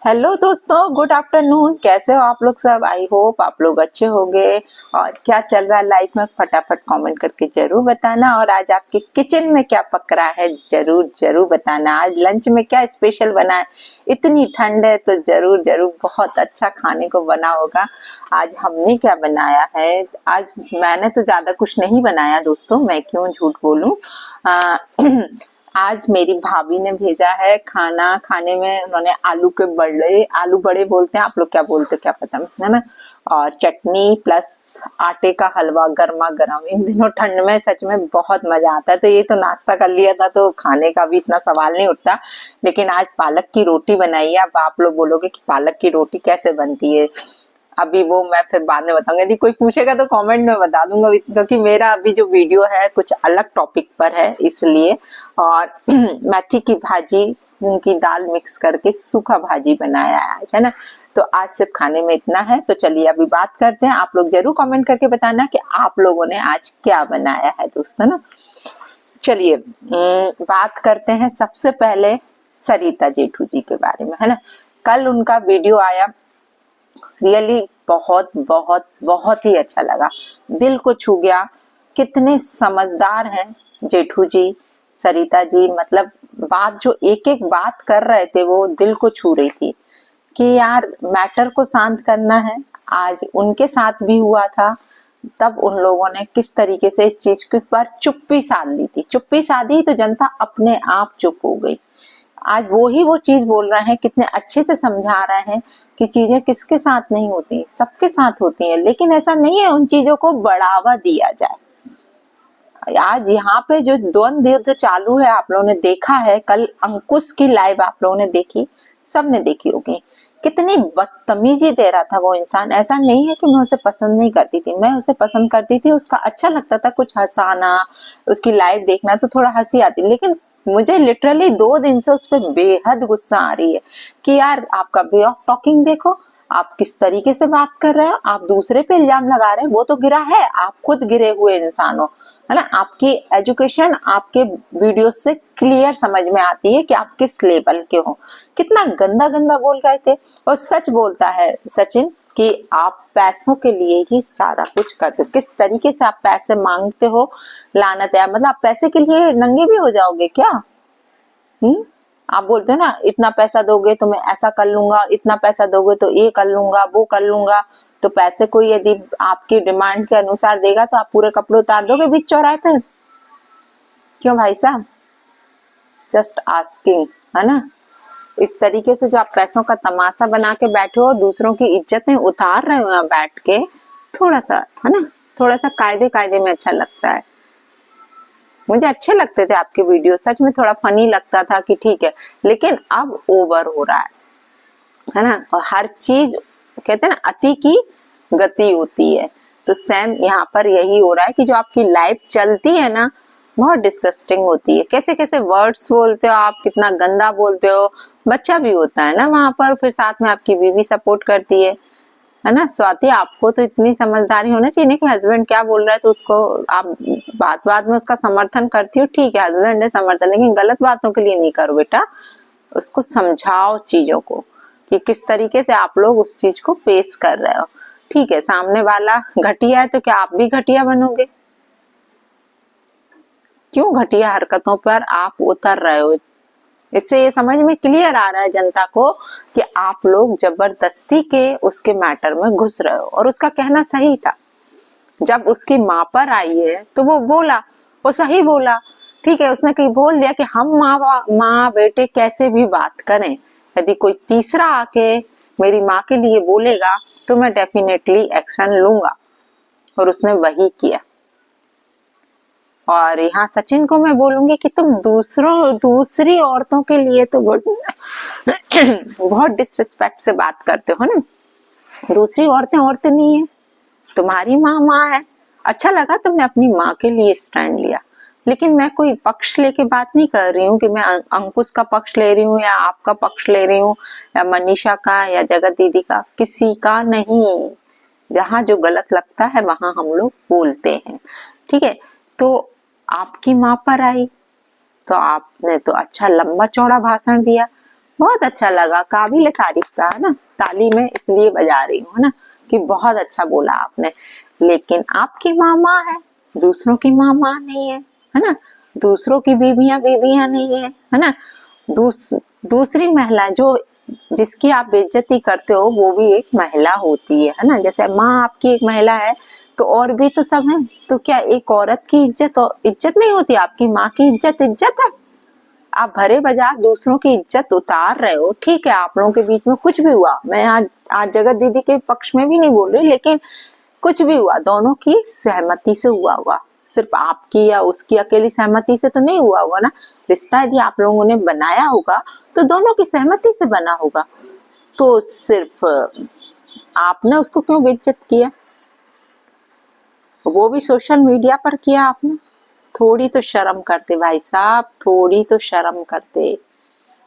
Hello दोस्तों, good afternoon. कैसे हो आप लोग सब? आई होप आप लोग अच्छे होंगे। और क्या चल रहा है लाइफ में, फटाफट कमेंट करके जरूर बताना। और आज आपके किचन में क्या पक रहा है जरूर जरूर बताना। आज लंच में क्या स्पेशल बना है? इतनी ठंड है तो जरूर जरूर बहुत अच्छा खाने को बना होगा। आज हमने क्या बनाया है? आज मैंने तो ज्यादा कुछ नहीं बनाया दोस्तों, मैं क्यों झूठ बोलूं। आज मेरी भाभी ने भेजा है खाना। खाने में उन्होंने आलू बड़े बोलते हैं, आप लोग क्या बोलते हो क्या पता, है ना। और चटनी प्लस आटे का हलवा गर्मा गर्म। इन दिनों ठंड में सच में बहुत मजा आता है। तो ये तो नाश्ता कर लिया था तो खाने का भी इतना सवाल नहीं उठता। लेकिन आज पालक की रोटी बनाई है। अब आप लोग बोलोगे कि पालक की रोटी कैसे बनती है, अभी वो मैं फिर बाद में बताऊंगा। यदि कोई पूछेगा तो कमेंट में बता दूंगा, क्योंकि मेरा अभी जो वीडियो है कुछ अलग टॉपिक पर है इसलिए। और मेथी की भाजी, मूंग की दाल मिक्स करके सूखा भाजी बनाया है ना। तो आज सिर्फ खाने में इतना है। तो चलिए अभी बात करते हैं। आप लोग जरूर कमेंट करके बताना कि आप लोगों ने आज क्या बनाया है दोस्तों ना। चलिए बात करते हैं सबसे पहले सरिता जेठू जी के बारे में, है ना। कल उनका वीडियो आया, रियली बहुत बहुत बहुत ही अच्छा लगा, दिल को छू गया। कितने समझदार हैं जेठू जी, सरिता जी। मतलब बात जो एक एक बात कर रहे थे वो दिल को छू रही थी कि यार मैटर को शांत करना है। आज उनके साथ भी हुआ था, तब उन लोगों ने किस तरीके से इस चीज के ऊपर चुप्पी साध ली थी। चुप्पी साधी तो जनता अपने आप चुप हो गई। आज वो चीज बोल रहे हैं, कितने अच्छे से समझा रहे हैं कि चीजें किसके साथ नहीं होती, सबके साथ होती हैं। लेकिन ऐसा नहीं है उन चीजों को बढ़ावा दिया जाए। आज यहाँ पे जो द्वंद युद्ध चालू है, आप लोगों ने देखा है। कल अंकुश की लाइव आप लोगों ने देखी, सबने देखी होगी। कितनी बदतमीजी दे रहा था वो इंसान। ऐसा नहीं है कि मैं उसे पसंद नहीं करती थी, मैं उसे पसंद करती थी। उसका अच्छा लगता था कुछ हंसाना, उसकी लाइव देखना तो थोड़ा हंसी आती। लेकिन मुझे लिटरली 2 दिन से उस पर बेहद गुस्सा आ रही है कि यार आपका वे ऑफ टॉकिंग देखो, आप किस तरीके से बात कर रहे हो। आप दूसरे पे इल्जाम लगा रहे हैं, वो तो गिरा है, आप खुद गिरे हुए इंसान हो, है ना। आपकी एजुकेशन आपके वीडियो से क्लियर समझ में आती है कि आप किस लेवल के हो। कितना गंदा गंदा बोल रहे थे। और सच बोलता है सचिन कि आप पैसों के लिए ही सारा कुछ करते हो। किस तरीके से आप पैसे मांगते हो, लानत है। मतलब आप पैसे के लिए नंगे भी हो जाओगे क्या? आप बोलते हो ना, इतना पैसा दोगे तो मैं ऐसा कर लूंगा, इतना पैसा दोगे तो ये कर लूंगा, वो कर लूंगा। तो पैसे कोई यदि आपकी डिमांड के अनुसार देगा तो आप पूरे कपड़े उतार दोगे बीच चौराहे पे? क्यों भाई साहब? जस्ट आस्किंग, है ना। इस तरीके से जो आप पैसों का तमाशा बना के बैठे हो और दूसरों की इज्जतें उतार रहे हो यहाँ बैठ के, थोड़ा सा, है ना, थोड़ा सा कायदे कायदे में अच्छा लगता है। मुझे अच्छे लगते थे आपके वीडियो, सच में थोड़ा फनी लगता था कि ठीक है। लेकिन अब ओवर हो रहा है ना। और हर चीज कहते हैं ना, अति की गति होती है। तो सेम यहाँ पर यही हो रहा है कि जो आपकी लाइफ चलती है ना, बहुत डिस्गस्टिंग होती है। कैसे कैसे वर्ड्स बोलते हो आप, कितना गंदा बोलते हो। बच्चा भी होता है ना वहां पर, फिर साथ में आपकी बीवी सपोर्ट करती है ना। स्वाति, आपको तो इतनी समझदारी होना चाहिए कि हस्बैंड क्या बोल रहा है तो उसको आप बात बात में उसका समर्थन करती हो। ठीक है, हस्बैंड है समर्थन, लेकिन गलत बातों के लिए नहीं करो बेटा। उसको समझाओ चीजों को कि किस तरीके से आप लोग उस चीज को पेश कर रहे हो। ठीक है, सामने वाला घटिया है तो क्या आप भी घटिया बनोगे? क्यों घटिया हरकतों पर आप उतर रहे हो? इससे ये समझ में क्लियर आ रहा है जनता को कि आप लोग जबरदस्ती के उसके मैटर में घुस रहे हो। और उसका कहना सही था। जब उसकी माँ पर आई है तो वो बोला, वो सही बोला। ठीक है, उसने कहीं बोल दिया कि हम माँ बेटे कैसे भी बात करें, यदि कोई तीसरा आके मेरी माँ के लिए बोलेगा तो मैं डेफिनेटली एक्शन लूंगा। और उसने वही किया। और यहाँ सचिन को मैं बोलूंगी कि तुम दूसरी औरतों के लिए तो बहुत डिसरिस्पेक्ट से बात करते हो ना। दूसरी औरतें औरतें नहीं है, तुम्हारी माँ माँ है। अच्छा लगा तुमने अपनी माँ के लिए स्टैंड लिया, लेकिन मैं कोई पक्ष लेके बात नहीं कर रही हूँ कि मैं अंकुश का पक्ष ले रही हूँ या आपका पक्ष ले रही हूँ या मनीषा का या जगत दीदी का, किसी का नहीं। जहाँ जो गलत लगता है वहां हम लोग बोलते हैं। ठीक है, तो आपकी माँ पर आई तो आपने तो अच्छा लंबा चौड़ा भाषण दिया। बहुत अच्छा लगा, काबिल तारीफ था, है ना। ताली में इसलिए बजा रही हूँ, है ना, कि बहुत अच्छा बोला आपने। लेकिन आपकी माँ माँ है, दूसरों की माँ माँ नहीं है ना। दूसरों की बीबियां बीबियां नहीं है ना। दूसरी महिला जो जिसकी आप बेइज्जती करते हो वो भी एक महिला होती है ना। जैसे माँ आपकी एक महिला है तो और भी तो सब हैं। तो क्या एक औरत की इज्जत नहीं होती? आपकी माँ की इज्जत इज्जत है। आप भरे बाजार दूसरों की इज्जत उतार रहे हो, ठीक है, आप लोगों के बीच में कुछ भी हुआ, मैं आज जगत दीदी के पक्ष में भी नहीं बोल रही, लेकिन कुछ भी हुआ दोनों की सहमति से हुआ, सिर्फ आपकी या उसकी अकेली सहमति से तो नहीं हुआ होगा ना। रिश्ता यदि आप लोगों ने बनाया होगा तो दोनों की सहमति से बना होगा। तो सिर्फ आपने उसको क्यों बेइज्जत किया? वो भी सोशल मीडिया पर किया आपने। थोड़ी तो शर्म करते भाई साहब, थोड़ी तो शर्म करते।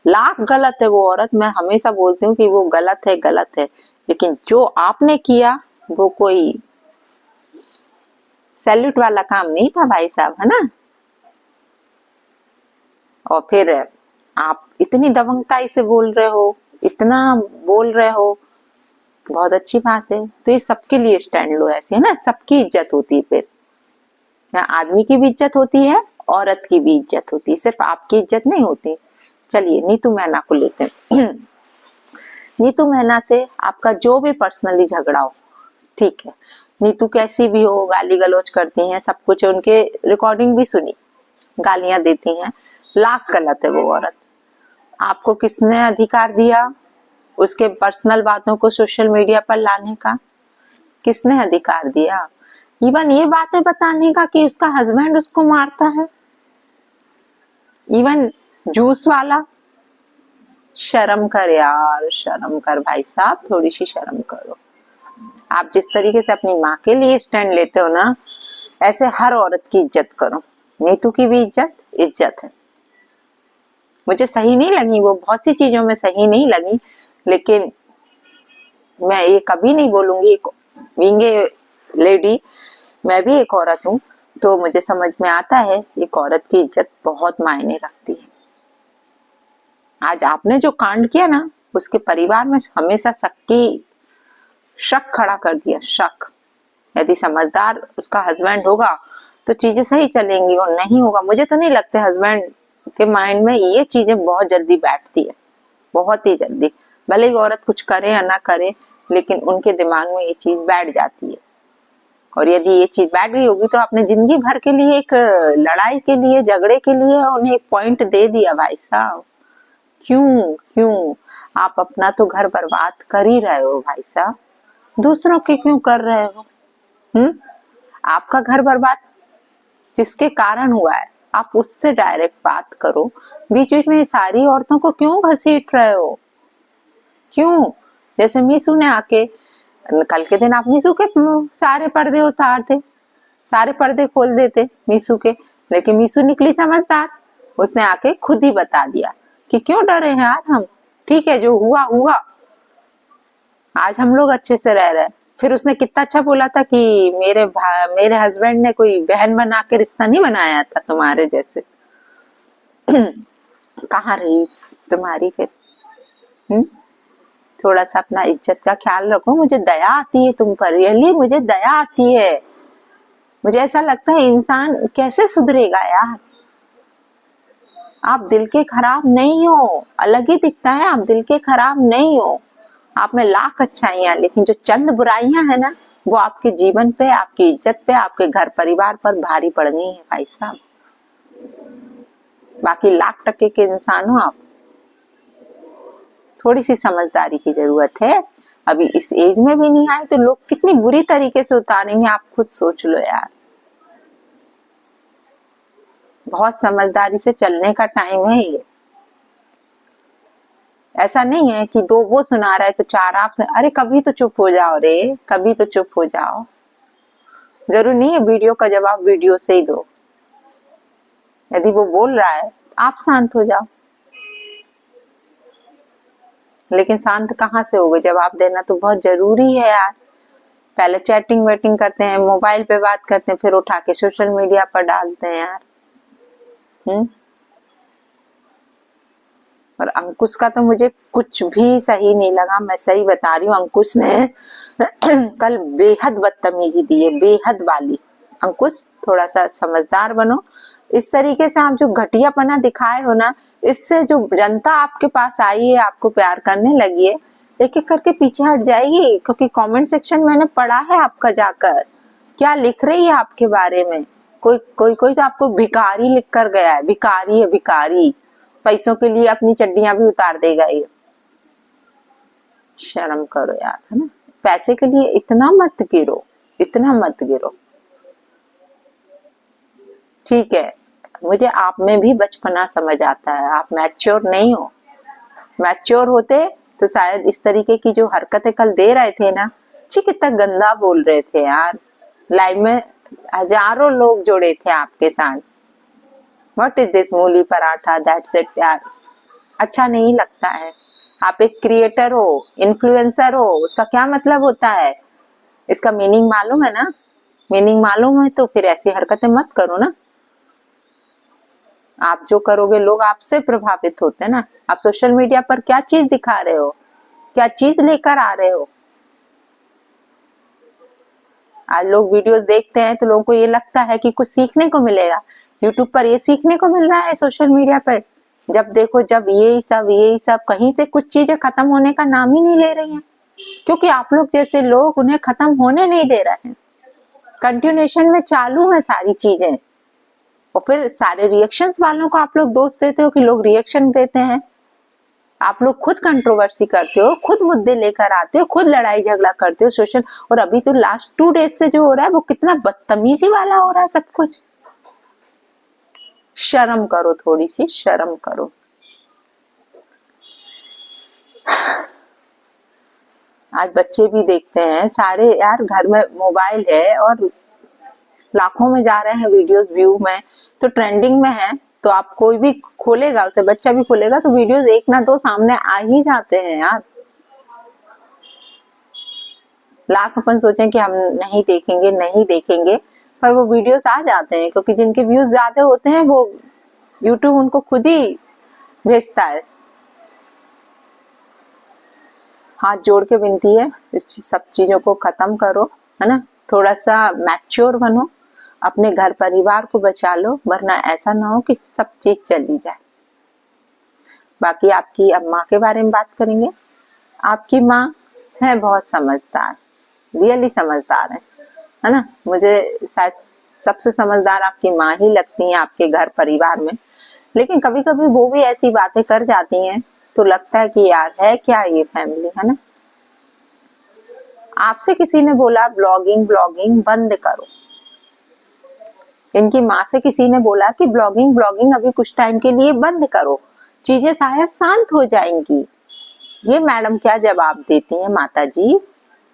लाख गलत है वो औरत, मैं हमेशा बोलती हूँ कि वो गलत है, लेकिन जो आपने किया वो कोई सैल्यूट वाला काम नहीं था भाई साहब, है ना। और फिर आप इतनी दबंगताई से बोल रहे हो, इतना बोल रहे हो, बहुत अच्छी बात है। तो ये सबके लिए स्टैंड लो ऐसे, है ना, सबकी इज्जत होती है। फिर आदमी की भी इज्जत होती है, औरत की भी इज्जत होती है, सिर्फ आपकी इज्जत नहीं होती। चलिए नीतू मैना को लेते हैं। नीतू मैना से आपका जो भी पर्सनली झगड़ा हो, ठीक है, नीतू कैसी भी हो, गाली गलौज करती हैं, सब कुछ, उनके रिकॉर्डिंग भी सुनी, गालियां देती हैं, लाख गलत है वो औरत। आपको किसने अधिकार दिया उसके पर्सनल बातों को सोशल मीडिया पर लाने का? किसने अधिकार दिया? इवन ये बातें बताने का कि उसका हस्बैंड उसको मारता है, इवन जूस वाला। शर्म कर यार, शर्म कर भाई साहब, थोड़ी सी शर्म करो। आप जिस तरीके से अपनी माँ के लिए स्टैंड लेते हो ना, ऐसे हर औरत की इज्जत करो। नीतू की भी इज्जत है। मुझे सही नहीं लगी वो, बहुत सी चीजों में सही नहीं लगी, लेकिन मैं ये कभी नहीं बोलूंगी, बीइंग ए लेडी, मैं भी एक औरत हूँ, तो मुझे समझ में आता है एक औरत की इज्जत बहुत मायने रखती है। आज आपने जो कांड किया ना, उसके परिवार में हमेशा शक खड़ा कर दिया, शक। यदि समझदार उसका हस्बैंड होगा तो चीजें सही चलेंगी, और नहीं होगा, मुझे तो नहीं लगता हस्बैंड के माइंड में ये चीजें बहुत जल्दी बैठती है, बहुत ही जल्दी। भले ही औरत कुछ करे या ना करे, लेकिन उनके दिमाग में ये चीज बैठ जाती है। और यदि ये चीज बैठ गई होगी तो आपने जिंदगी भर के लिए एक लड़ाई के लिए, झगड़े के लिए उन्हें एक पॉइंट दे दिया भाई साहब। क्यों क्यों आप अपना तो घर बर्बाद कर ही रहे हो भाई साहब, दूसरों के क्यों कर रहे हो? आपका घर बर्बाद जिसके कारण हुआ है, आप उससे डायरेक्ट बात करो। बीच बीच में सारी औरतों को क्यों घसीट रहे हो? क्यों? जैसे मीशू ने आके, कल के दिन आप मीशू के सारे पर्दे उतारते, सारे पर्दे खोल देते मीशू के, लेकिन मीशू निकली समझदार, उसने आके खुद ही बता दिया कि क्यों डरे हैं यार हम, ठीक है जो हुआ हुआ, आज हम लोग अच्छे से रह रहे हैं। फिर उसने कितना अच्छा बोला था कि मेरे हस्बैंड ने कोई बहन बना के रिश्ता नहीं बनाया था तुम्हारे जैसे। कहाँ रही तुम्हारी फिर? थोड़ा सा अपना इज्जत का ख्याल रखो। मुझे दया आती है तुम पर, रियली मुझे दया आती है। मुझे ऐसा लगता है इंसान कैसे सुधरेगा यार। आप दिल के खराब नहीं हो, अलग ही दिखता है, आप दिल के खराब नहीं हो, आप में लाख अच्छाइयां, लेकिन जो चंद बुराइयां है ना, वो आपके जीवन पे, आपकी इज्जत पे, आपके घर परिवार पर भारी पड़ गई है भाई साहब। बाकी लाख टके के इंसान हो आप। थोड़ी सी समझदारी की जरूरत है। अभी इस एज में भी नहीं आए तो लोग कितनी बुरी तरीके से उतारेंगे, आप खुद सोच लो यार। बहुत समझदारी से चलने का टाइम है ये। ऐसा नहीं है कि दो वो सुना रहा है तो चार आप सुना, अरे कभी तो चुप हो जाओ रे, कभी तो चुप हो जाओ। जरूर नहीं है वीडियो का जवाब वीडियो से ही दो। यदि वो बोल रहा है आप शांत हो जाओ, लेकिन शांत कहाँ से होगे? जवाब देना तो बहुत जरूरी है यार। पहले चैटिंग वेटिंग करते हैं, मोबाइल पे बात करते हैं, फिर उठा के सोशल मीडिया पर डालते हैं यार। और अंकुश का तो मुझे कुछ भी सही नहीं लगा, मैं सही बता रही हूँ। अंकुश ने कल बेहद बदतमीजी दी है, बेहद वाली। अंकुश थोड़ा सा समझदार बनो। इस तरीके से आप जो घटियापना दिखाए हो ना, इससे जो जनता आपके पास आई है, आपको प्यार करने लगी है, एक एक करके पीछे हट जाएगी। क्योंकि कमेंट सेक्शन मैंने पढ़ा है आपका जाकर, क्या लिख रही है आपके बारे में। कोई कोई कोई तो आपको भिखारी लिख कर गया है, भिखारी है भिखारी, पैसों के लिए अपनी चड्डियां भी उतार देगा ये। शर्म करो यार, है ना। पैसे के लिए इतना मत गिरो, इतना मत गिरो। ठीक है, मुझे आप में भी बचपना समझ आता है, आप मैच्योर नहीं हो। मैच्योर होते तो शायद इस तरीके की जो हरकतें कल दे रहे थे ना, कितना गंदा बोल रहे थे यार। लाइव में हजारों लोग जुड़े थे आपके साथ। व्हाट इज दिस मूली पराठा, दैट्स इट यार, अच्छा नहीं लगता है। आप एक क्रिएटर हो, इन्फ्लुएंसर हो, उसका क्या मतलब होता है, इसका मीनिंग मालूम है ना। मीनिंग मालूम है तो फिर ऐसी हरकतें मत करो ना। आप जो करोगे लोग आपसे प्रभावित होते हैं ना। आप सोशल मीडिया पर क्या चीज दिखा रहे हो, क्या चीज लेकर आ रहे हो। आज लोग वीडियोस देखते हैं तो लोगों को ये लगता है कि कुछ सीखने को मिलेगा। यूट्यूब पर ये सीखने को मिल रहा है, सोशल मीडिया पर जब देखो जब यही सब कहीं से कुछ चीजें खत्म होने का नाम ही नहीं ले रही हैं। क्योंकि आप लोग जैसे लोग उन्हें खत्म होने नहीं दे रहे हैं, कंटिन्यूएशन में चालू है सारी चीजें। और फिर सारे रिएक्शंस वालों को आप लोग दोष देते हो कि लोग रिएक्शन देते हैं। आप लोग खुद कंट्रोवर्सी करते हो, खुद मुद्दे लेकर आते हो, खुद लड़ाई झगड़ा करते हो सोशल। और अभी तो लास्ट 2 डेज से जो हो रहा है वो कितना बदतमीजी वाला हो रहा है सब कुछ। शर्म करो, थोड़ी सी शर्म करो। आज बच्चे भी देखते हैं सारे यार, घर में मोबाइल है और लाखों में जा रहे हैं वीडियोस व्यू में, तो ट्रेंडिंग में है। तो आप कोई भी खोलेगा, उसे बच्चा भी खोलेगा तो वीडियोस एक ना दो सामने आ ही जाते हैं यार। लाख अपन सोचें कि हम नहीं देखेंगे नहीं देखेंगे, पर वो वीडियोस आ जाते हैं। क्योंकि जिनके व्यूज ज्यादा होते हैं वो यूट्यूब उनको खुद ही भेजता है। हाथ जोड़ के विनती है, इस सब चीजों को खत्म करो, है ना। थोड़ा सा मैच्योर बनो, अपने घर परिवार को बचा लो, वरना ऐसा ना हो कि सब चीज चली जाए। बाकी आपकी अम्मा के बारे में बात करेंगे। आपकी माँ है बहुत समझदार, रियली समझदार है ना। मुझे शायद सबसे समझदार आपकी माँ ही लगती है आपके घर परिवार में। लेकिन कभी कभी वो भी ऐसी बातें कर जाती हैं तो लगता है कि यार है क्या ये फैमिली, है ना। आपसे किसी ने बोला ब्लॉगिंग बंद करो, इनकी माँ से किसी ने बोला कि ब्लॉगिंग अभी कुछ टाइम के लिए बंद करो, चीजें शायद शांत हो जाएंगी। ये मैडम क्या जवाब देती हैं माता जी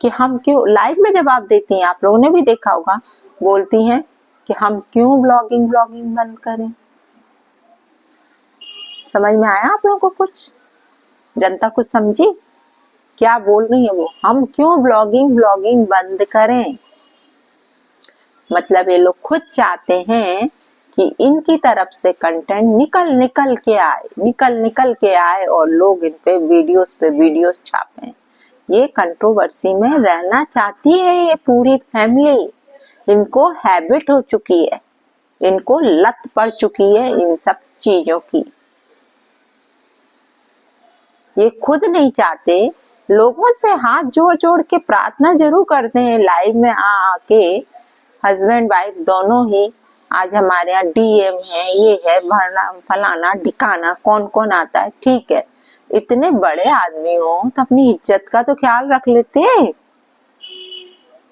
कि हम क्यों, लाइव में जवाब देती हैं, आप लोगों ने भी देखा होगा, बोलती हैं कि हम क्यों ब्लॉगिंग बंद करें। समझ में आया आप लोगों को कुछ, जनता कुछ समझी क्या बोल रही है वो। हम क्यों ब्लॉगिंग बंद करें, मतलब ये लोग खुद चाहते हैं कि इनकी तरफ से कंटेंट निकल के आए और लोग इन पे वीडियोस छापें। ये कंट्रोवर्सी में रहना चाहती है ये पूरी फैमिली। इनको हैबिट हो चुकी है, इनको लत पड़ चुकी है इन सब चीजों की। ये खुद नहीं चाहते, लोगों से हाथ जोड़ के प्रार्थना जरूर करते हैं लाइव में आके, हस्बैंड वाइफ दोनों ही। आज हमारे यहाँ डीएम है, ये है, भरना फलाना ढिकाना, कौन कौन आता है। ठीक है, इतने बड़े आदमी हो तो अपनी इज्जत का तो ख्याल रख लेते हैं।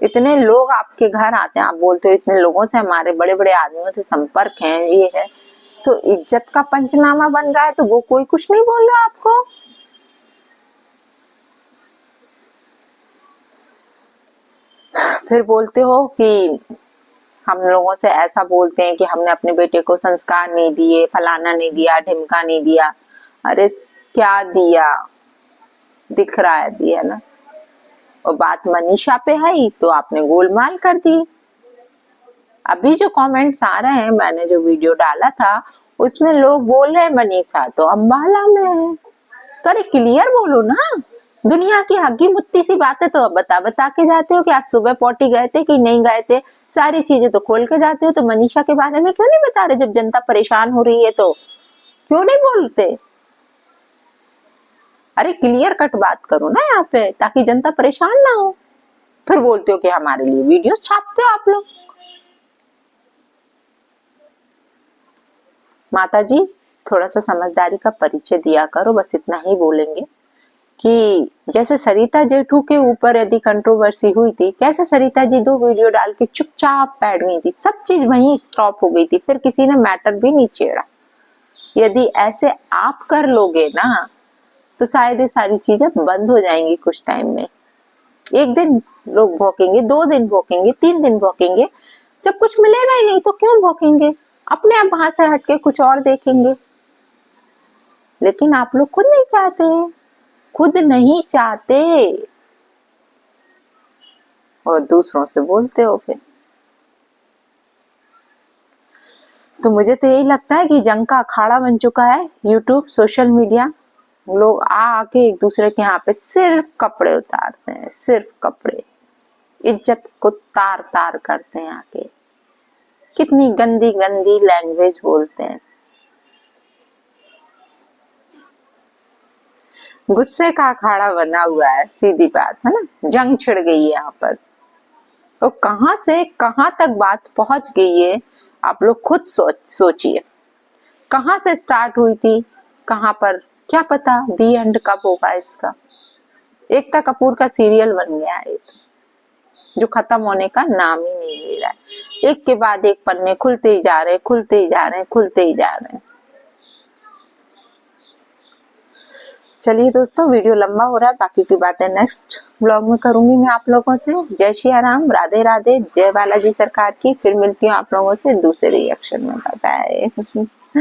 इतने लोग आपके घर आते हैं, आप बोलते हो इतने लोगों से हमारे बड़े बड़े आदमियों से संपर्क है, ये है, तो इज्जत का पंचनामा बन रहा है तो वो कोई कुछ नहीं बोल रहा आपको। फिर बोलते हो कि हम लोगों से ऐसा बोलते हैं कि हमने अपने बेटे को संस्कार नहीं दिए, फलाना नहीं दिया, ढिमका नहीं दिया। अरे क्या दिया, दिख रहा है भी, है ना। और बात मनीषा पे है तो आपने गोलमाल कर दी। अभी जो कमेंट्स आ रहे हैं, मैंने जो वीडियो डाला था उसमें लोग बोल रहे हैं मनीषा तो अम्बाला में है, तो अरे क्लियर बोलो ना। दुनिया की हग्गी मुत्ती सी बातें तो बता बता के जाते हो कि आज सुबह पौटी गए थे कि नहीं गए थे, सारी चीजें तो खोल के जाते हो, तो मनीषा के बारे में क्यों नहीं बता रहे? जब जनता परेशान हो रही है तो क्यों नहीं बोलते? अरे क्लियर कट बात करो ना यहाँ पे, ताकि जनता परेशान ना हो। फिर बोलते हो कि हमारे लिए वीडियो छापते हो आप लोग। माता जी थोड़ा सा समझदारी का परिचय दिया करो, बस इतना ही बोलेंगे कि जैसे सरिता जेठू के ऊपर यदि कंट्रोवर्सी हुई थी, कैसे सरिता जी 2 वीडियो डाल के चुपचाप बैठ गई थी, सब चीज वहीं स्टॉप हो गई थी, फिर किसी ने मैटर भी नहीं छेड़ा। यदि ऐसे आप कर लोगे ना तो शायद ये सारी चीजें बंद हो जाएंगी कुछ टाइम में। एक दिन लोग भौंकेंगे, 2 दिन भौंकेंगे, 3 दिन भौंकेंगे, जब कुछ मिलेगा ही नहीं तो क्यों भौंकेंगे? अपने आप वहां से हटके कुछ और देखेंगे। लेकिन आप लोग खुद नहीं चाहते, खुद नहीं चाहते और दूसरों से बोलते हो फिर। तो मुझे तो यही लगता है कि जंग का अखाड़ा बन चुका है यूट्यूब, सोशल मीडिया। लोग आके एक दूसरे के यहाँ पे सिर्फ कपड़े उतारते हैं, सिर्फ कपड़े, इज्जत को तार तार करते हैं आके। कितनी गंदी गंदी लैंग्वेज बोलते हैं। गुस्से का अखाड़ा बना हुआ है, सीधी बात है ना। जंग छिड़ गई है यहाँ पर। तो कहां से कहां तक बात पहुंच गई है, आप लोग खुद सोचिए। कहां से स्टार्ट हुई थी, कहां पर, क्या पता दी एंड कब होगा इसका। एकता कपूर का सीरियल बन गया है जो खत्म होने का नाम ही नहीं ले रहा है। एक के बाद एक पन्ने खुलते ही जा रहे, खुलते ही जा रहे, खुलते ही जा रहे हैं। चलिए दोस्तों, वीडियो लंबा हो रहा है, बाकी की बातें नेक्स्ट ब्लॉग में करूंगी मैं आप लोगों से। जय श्री राम, राधे राधे, जय बालाजी सरकार की। फिर मिलती हूँ आप लोगों से दूसरे रिएक्शन में। Bye bye.